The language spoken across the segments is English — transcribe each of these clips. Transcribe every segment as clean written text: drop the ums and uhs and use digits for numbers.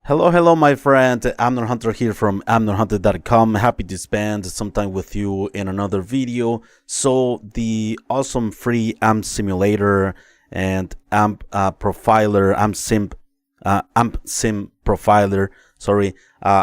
Hello, my friend. Amner Hunter here from amnerhunter.com. Happy to spend some time with you in another video. So the awesome free amp simulator and amp profiler, amp sim profiler,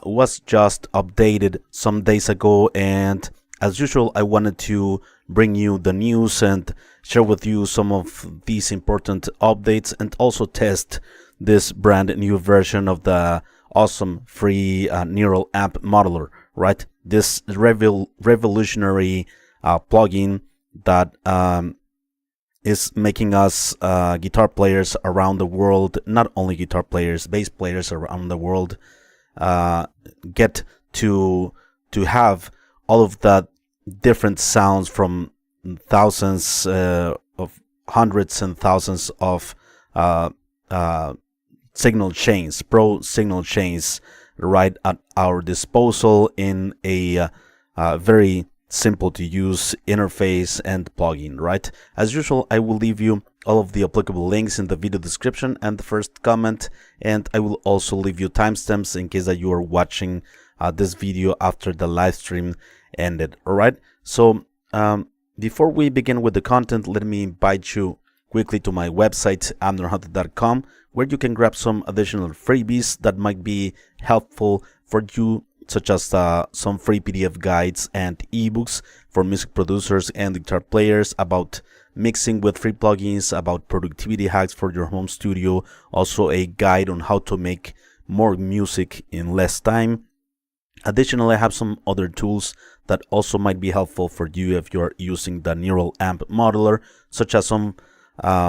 was just updated some days ago. And as usual, I wanted to bring you the news and share with you some of these important updates and also test this brand new version of the awesome free neural amp modeler, right? This revolutionary plugin that is making us guitar players around the world, not only guitar players, bass players around the world, get to have all of that different sounds from thousands of hundreds and thousands of signal chains, pro signal chains, right at our disposal in a very simple to use interface and plugin, right? As usual, I will leave you all of the applicable links in the video description and the first comment, and I will also leave you timestamps in case that you are watching this video after the live stream ended. All right, so before we begin with the content, let me invite you quickly to my website amnerhunter.com, where you can grab some additional freebies that might be helpful for you, such as some free PDF guides and ebooks for music producers and guitar players about mixing with free plugins, about productivity hacks for your home studio, also a guide on how to make more music in less time. Additionally, I have some other tools that also might be helpful for you if you're using the neural amp modeler, such as some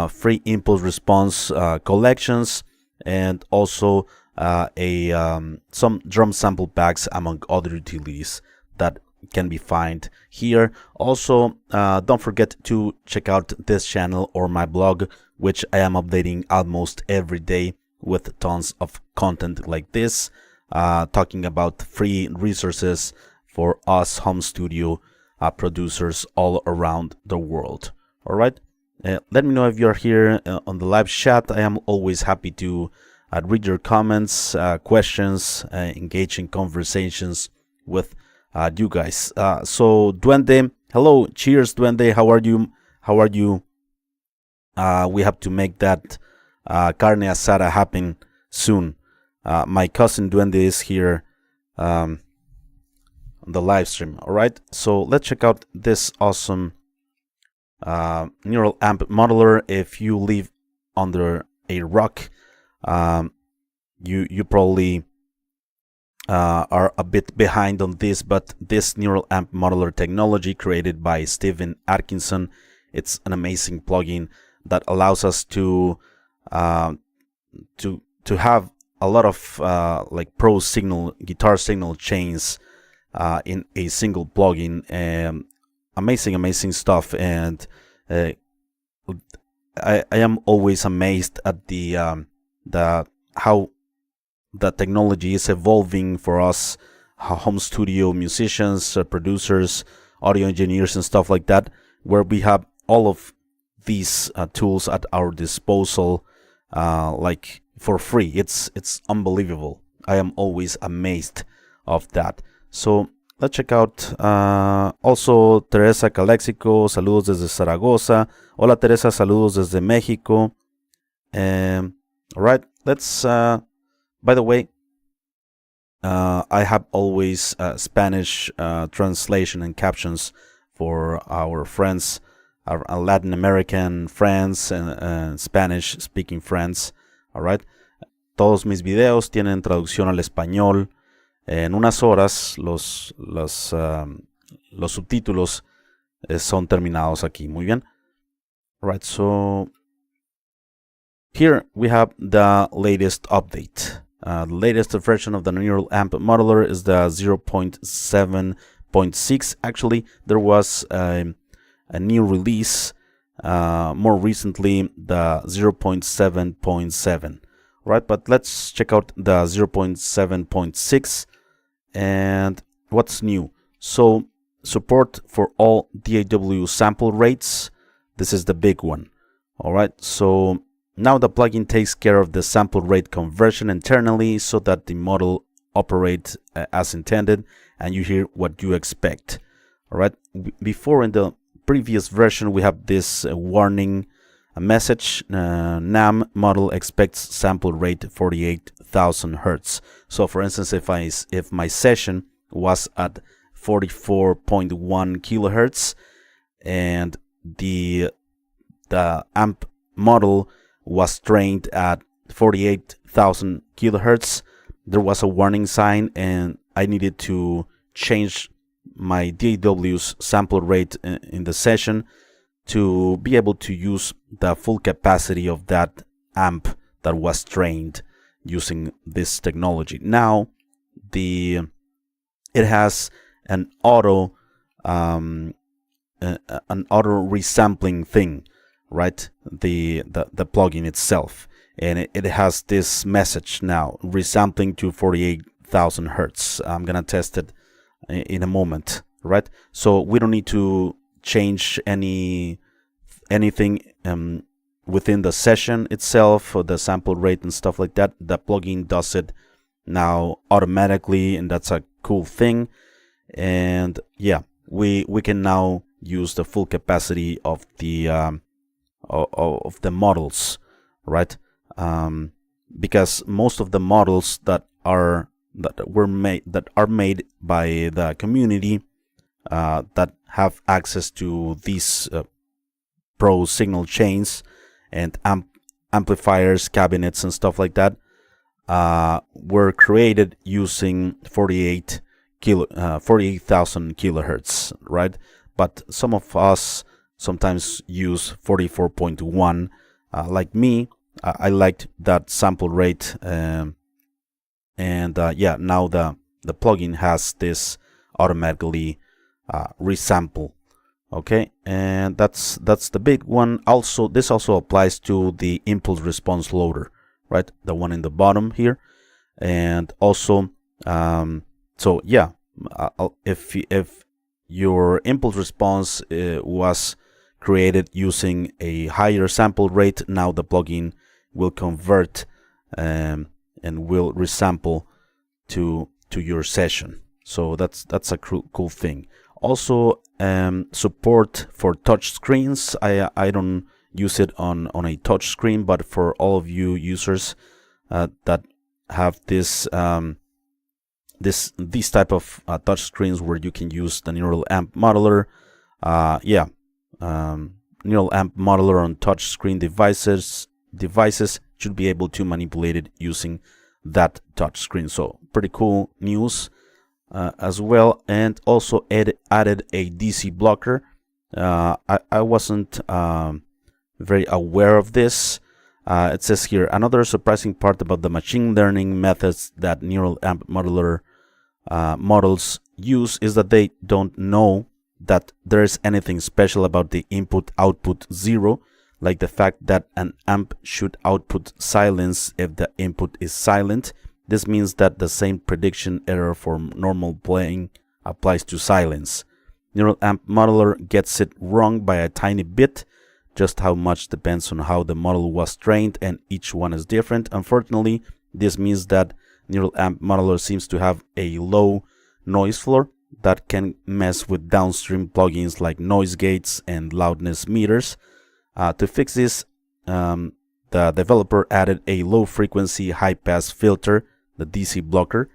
free impulse response collections, and also some drum sample packs, among other utilities that can be found here. Also, don't forget to check out this channel or my blog, which I am updating almost every day with tons of content like this, talking about free resources for us home studio producers all around the world. All right. Let me know if you're here on the live chat. I am always happy to read your comments, questions, engage in conversations with you guys. So Duende, hello, cheers, Duende. How are you? How are you? We have to make that carne asada happen soon. My cousin Duende is here on the live stream. All right, so let's check out this awesome neural amp modeler. If you live under a rock, you probably are a bit behind on this, but this neural amp modeler technology created by Stephen Atkinson, it's an amazing plugin that allows us to have a lot of like pro signal, guitar signal chains in a single plugin. Amazing stuff, and I am always amazed at the how the technology is evolving for us home studio musicians, producers, audio engineers, and stuff like that, where we have all of these tools at our disposal, like for free. It's unbelievable. I am always amazed of that. So let's check out also Teresa Calexico, saludos desde Zaragoza. Hola Teresa, saludos desde México. All right, let's, by the way, I have always Spanish translation and captions for our friends, our Latin American friends and Spanish speaking friends. All right, todos mis videos tienen traducción al español. En unas horas los subtítulos son terminados aquí. Muy bien. All right, so here we have the latest update. The latest version of the neural amp modeler is the 0.7.6. Actually, there was a new release more recently, the 0.7.7. Right, but let's check out the 0.7.6. And what's new? So support for all DAW sample rates. This is the big one. All right, so now the plugin takes care of the sample rate conversion internally so that the model operates as intended and you hear what you expect. All right. Before, in the previous version, we have this warning message. NAM model expects sample rate 48,000 hertz. So for instance, if my session was at 44.1 kilohertz and the amp model was trained at 48,000 kilohertz, there was a warning sign and I needed to change my DAW's sample rate in the session to be able to use the full capacity of that amp that was trained using this technology. Now it has an auto resampling thing, right? The plugin itself, and it has this message now, resampling to 48,000 hertz. I'm gonna test it in a moment, right? So we don't need to change anything within the session itself or the sample rate and stuff like that. The plugin does it now automatically, and that's a cool thing. And yeah, we can now use the full capacity of the models, right? Because most of the models that are made by the community that have access to these pro signal chains and amplifiers, cabinets, and stuff like that were created using 48,000 kilohertz, right? But some of us sometimes use 44.1. Like me, I liked that sample rate, yeah, now the plugin has this automatically resample. Okay, and that's the big one. Also, this also applies to the impulse response loader, right? The one in the bottom here, and also so yeah, if your impulse response was created using a higher sample rate, now the plugin will convert and will resample to your session. So that's a cool thing. Also, support for touch screens. I don't use it on a touch screen, but for all of you users that have this these type of touch screens where you can use the neural amp modeler, neural amp modeler on touch screen devices should be able to manipulate it using that touch screen. So pretty cool news as well. And also added a DC blocker. I wasn't very aware of this. It says here, another surprising part about the machine learning methods that neural amp modeler models use is that they don't know that there is anything special about the input-output zero, like the fact that an amp should output silence if the input is silent. This means that the same prediction error for normal playing applies to silence. Neural amp modeler gets it wrong by a tiny bit. Just how much depends on how the model was trained, and each one is different. Unfortunately, this means that neural amp modeler seems to have a low noise floor that can mess with downstream plugins like noise gates and loudness meters. To fix this, the developer added a low frequency high pass filter, the DC blocker,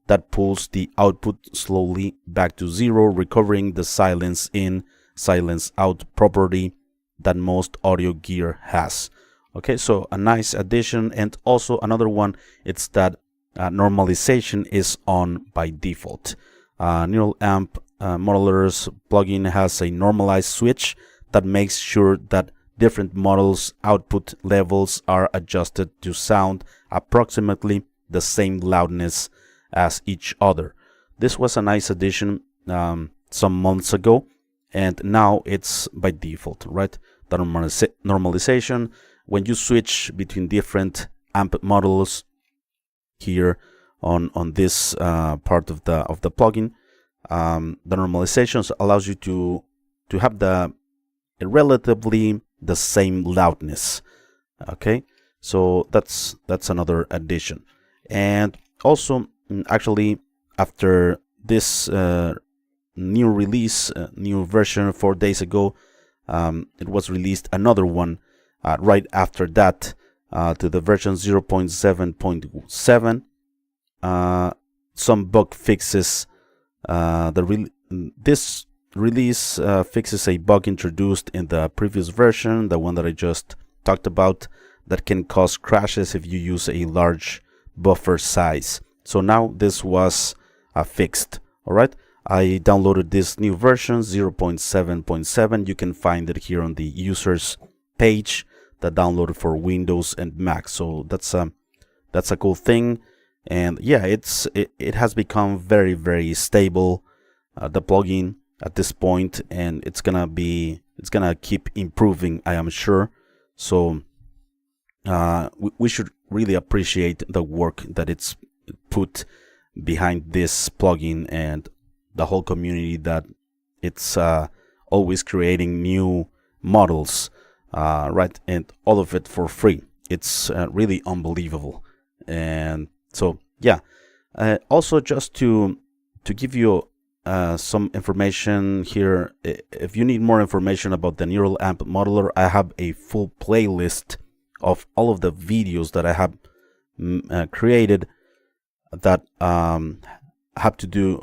that pulls the output slowly back to zero, recovering the silence in, silence out property that most audio gear has. Okay, so a nice addition. And also another one, it's that normalization is on by default. Neural amp modeler's plugin has a normalized switch that makes sure that different models' output levels are adjusted to sound approximately the same loudness as each other. This was a nice addition some months ago, and now it's by default, right? The normalization, when you switch between different amp models here on this part of the plugin, the normalization allows you to have relatively the same loudness. Okay, So that's another addition. And also, actually, after this new release, new version 4 days ago, it was released another one right after that, to the version 0.7.7. Some bug fixes. This release fixes a bug introduced in the previous version, the one that I just talked about, that can cause crashes if you use a large buffer size. So now this was fixed. All right, I downloaded this new version 0.7.7. You can find it here on the users page that downloaded for Windows and Mac. So that's a cool thing. And yeah, it has become very stable, the plugin at this point, and it's gonna keep improving, I am sure. So we should really appreciate the work that it's put behind this plugin, and the whole community that it's always creating new models, right, and all of it for free. It's really unbelievable. And so yeah, also just to give you some information here, if you need more information about the neural amp modeler, I have a full playlist of all of the videos that I have created that have to do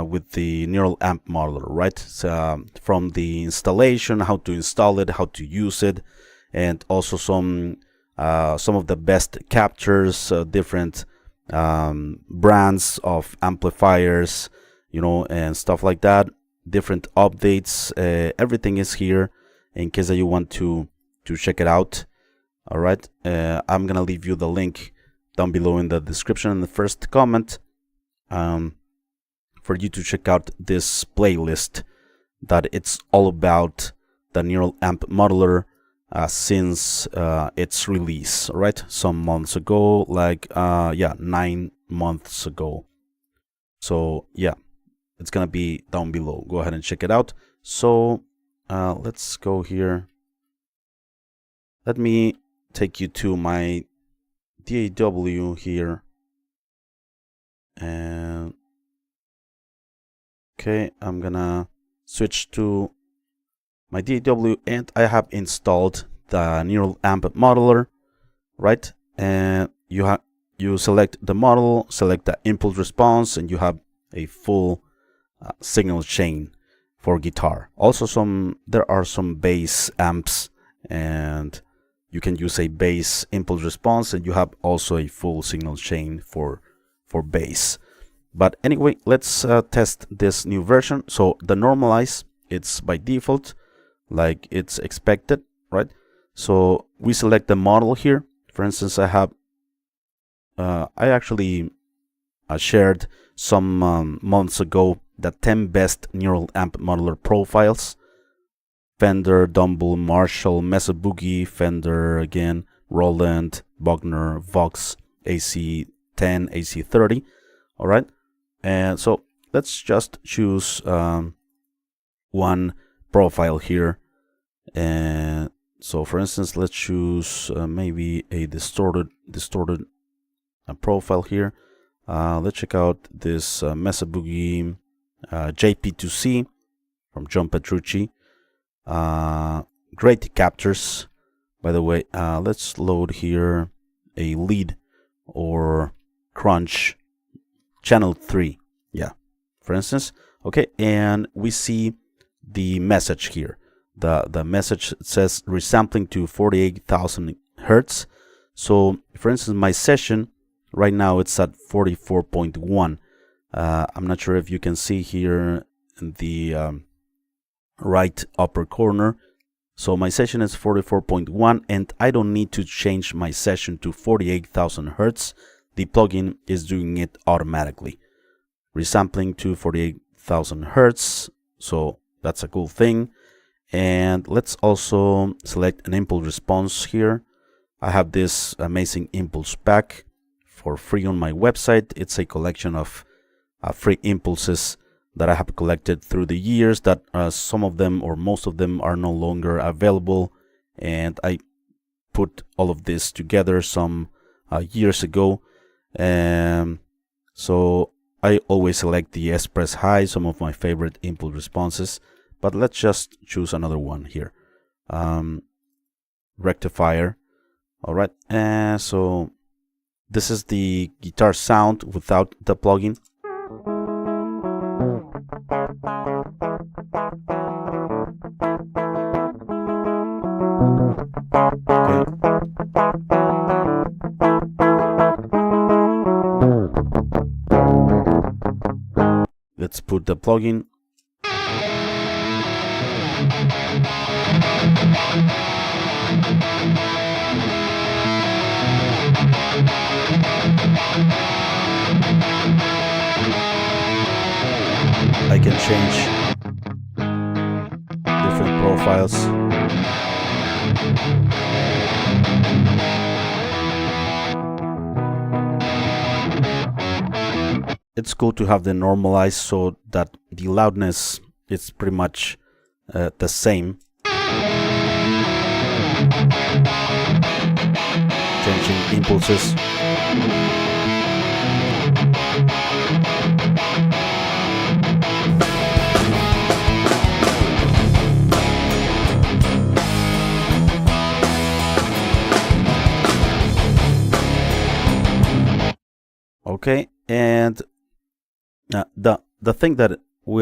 with the neural amp modeler, right? So, from the installation, how to install it, how to use it, and also some of the best captures, different brands of amplifiers, and stuff like that, different updates. Everything is here in case that you want to check it out. All right, I'm gonna leave you the link down below in the description in the first comment, for you to check out this playlist that it's all about the neural amp modeler since its release, right, some months ago, like 9 months ago. So yeah, it's gonna be down below. Go ahead and check it out. So let's go here. Let me take you to my DAW here, and okay, I'm gonna switch to my DAW, and I have installed the neural amp modeler, right? And you select the model, select the impulse response, and you have a full signal chain for guitar. Also, there are some bass amps, and you can use a bass impulse response, and you have also a full signal chain for bass. But anyway, let's test this new version. So the normalize, it's by default, like it's expected, right? So we select the model here. For instance, I actually shared some months ago the 10 best neural amp modeler profiles. Fender, Dumble, Marshall, Mesa Boogie, Fender again, Roland, Bogner, Vox, AC10, AC30. All right, and so let's just choose one profile here. And so, for instance, let's choose maybe a distorted profile here. Let's check out this Mesa Boogie JP2C from John Petrucci. Great captures, by the way. Let's load here a lead or crunch channel 3, yeah, for instance. Okay, and we see the message here. The message says resampling to 48,000 hertz. So for instance, my session right now, it's at 44.1. I'm not sure if you can see here in the right upper corner. So my session is 44.1, and I don't need to change my session to 48,000 hertz. The plugin is doing it automatically, resampling to 48,000 hertz. So that's a cool thing. And let's also select an impulse response here. I have this amazing impulse pack for free on my website. It's a collection of free impulses that I have collected through the years, that some of them or most of them are no longer available, and I put all of this together some years ago. So I always select the express high, some of my favorite input responses, but let's just choose another one here. Rectifier. All right, so this is the guitar sound without the plugin. Okay. Let's put the plugin. I can change different profiles. It's cool to have the normalized so that the loudness is pretty much the same. Changing impulses. Okay, and the thing that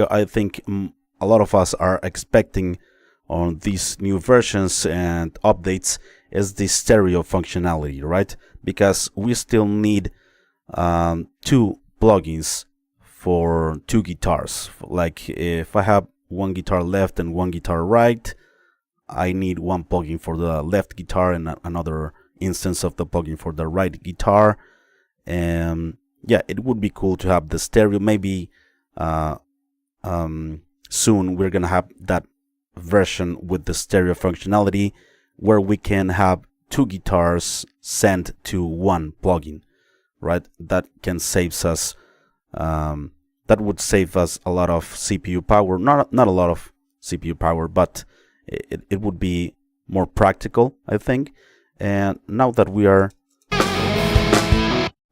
I think a lot of us are expecting on these new versions and updates is the stereo functionality, right? Because we still need 2 plugins for 2 guitars. Like if I have one guitar left and one guitar right, I need one plugin for the left guitar and another instance of the plugin for the right guitar. And yeah, it would be cool to have the stereo. Maybe soon we're gonna have that version with the stereo functionality where we can have 2 guitars sent to one plugin, right? That can save us that would save us a lot of CPU power. Not a lot of CPU power, but it would be more practical, I think. And now that we are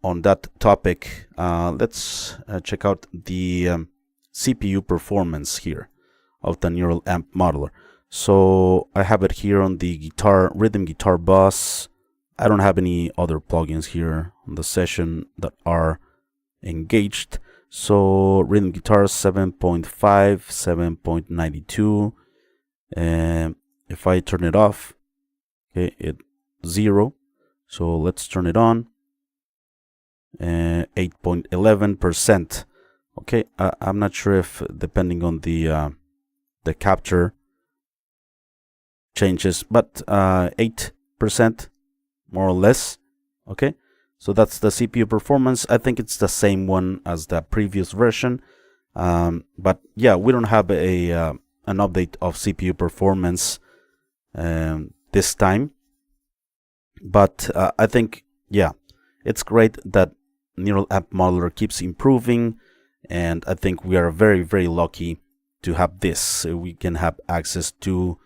on that topic, let's check out the CPU performance here of the Neural Amp Modeler. So I have it here on the rhythm guitar bus. I don't have any other plugins here on the session that are engaged. So rhythm guitar 7.5, 7.92, and if I turn it off, okay, it's 0. So let's turn it on. 8.11%. Okay, I'm not sure if depending on the capture changes, but 8% more or less. Okay, so that's the CPU performance. I think it's the same one as the previous version, but yeah, we don't have an update of CPU performance this time. But I think, yeah, it's great that Neural Amp Modeler keeps improving, and I think we are very, very lucky to have this. We can have access to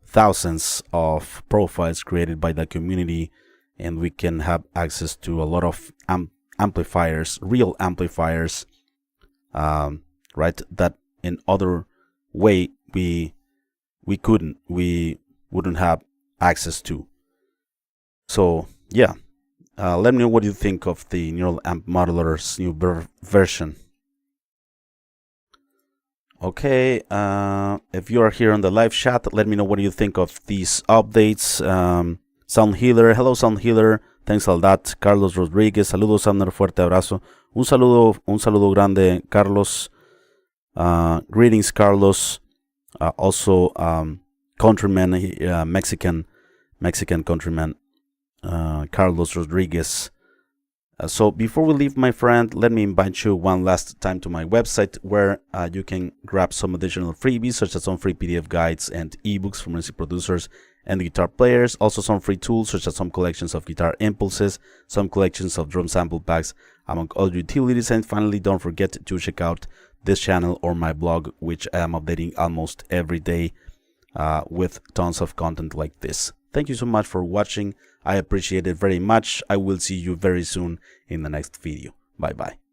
thousands of profiles created by the community, and we can have access to a lot of amplifiers, real amplifiers, right? That in other way we wouldn't have access to. So yeah, let me know what you think of the Neural Amp Modeler's new version. Okay, if you are here on the live chat, let me know what you think of these updates. Sound Healer, hello Sound Healer, thanks a lot. Carlos Rodriguez, saludos Amner, fuerte abrazo. Un saludo grande, Carlos. Greetings, Carlos. Also, countryman, Mexican countryman, Carlos Rodriguez. So before we leave, my friend, let me invite you one last time to my website where you can grab some additional freebies, such as some free PDF guides and ebooks from music producers and guitar players. Also some free tools, such as some collections of guitar impulses, some collections of drum sample packs, among other utilities. And finally, don't forget to check out this channel or my blog, which I am updating almost every day with tons of content like this. Thank you so much for watching. I appreciate it very much. I will see you very soon in the next video. Bye bye.